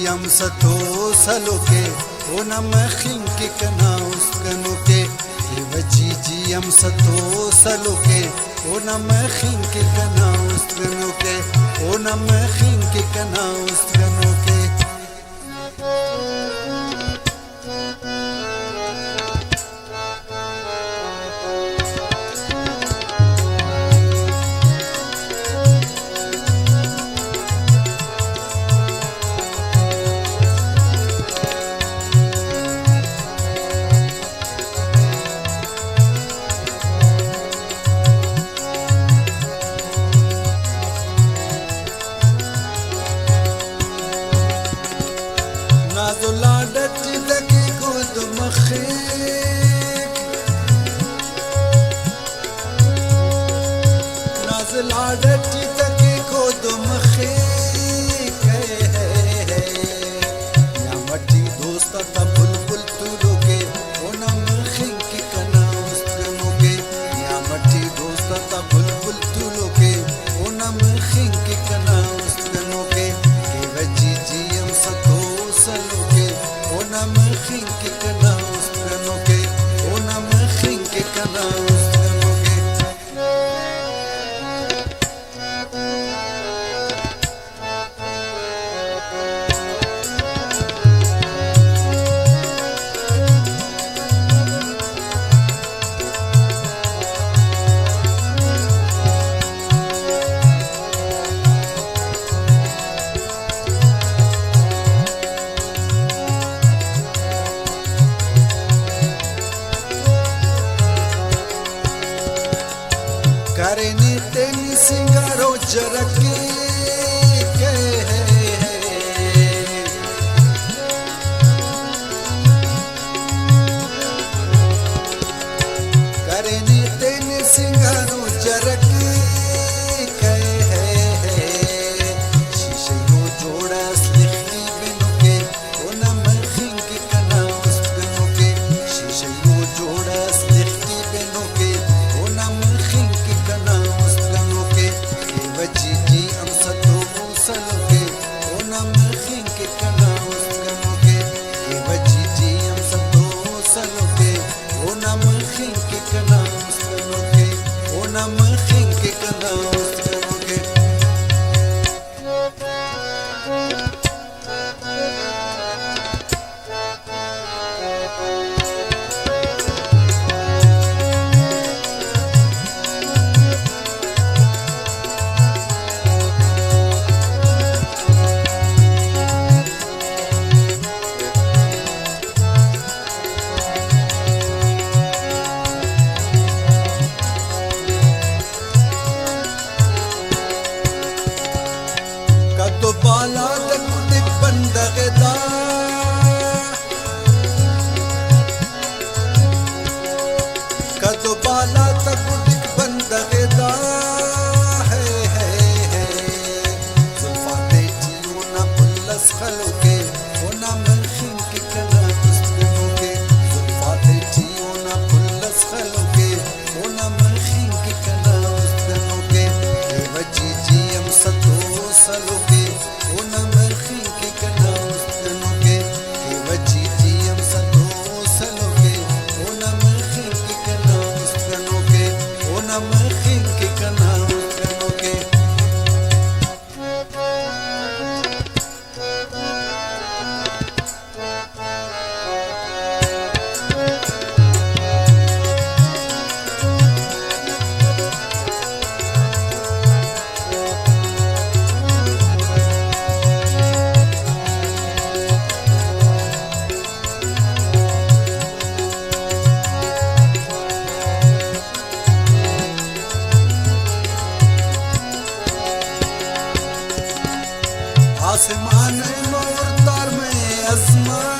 am sato saloke onam khinki kana uskanuke Giji am sato saloke onam khinki kana uskanuke onam khinki kana uskanuke Nazuladati daki kud makhik Nazuladati daki kud makhik Ya mati dosta ta bulbul tuloge onam khinki kana uskanuge Ya mati dosta ta bulbul tuloge onam khinki kana uskanuge Giji am sato saloke onam khinki kana uskanuke onam khinki kana uskanuke Kareni teni singaro jarake Kareni teni singaro jarake Shishe yo joda slikhti binuke onam khinki kana uskanuke Shishe yo joda slikhti binuke onam khinki kana uskanuke Giji am sato saloke onam khinki kana uskanuke Giji am sato saloke onam khinki kana uskanuke onam khinki kana uskanuke Bala da kudik bandagda Kado bala da kudik bandagda Zulfate jiyuna bullas khaloke onam khinki kana uskanuke Zulfate jiyuna bullas khaloke onam khinki kana uskanuke Giji am sato saloke onam khinki kana uskanuke Giji am sato saloke onam khinki kana uskanuke onam khinki kana uskanuke आसमान में और तार में आसमान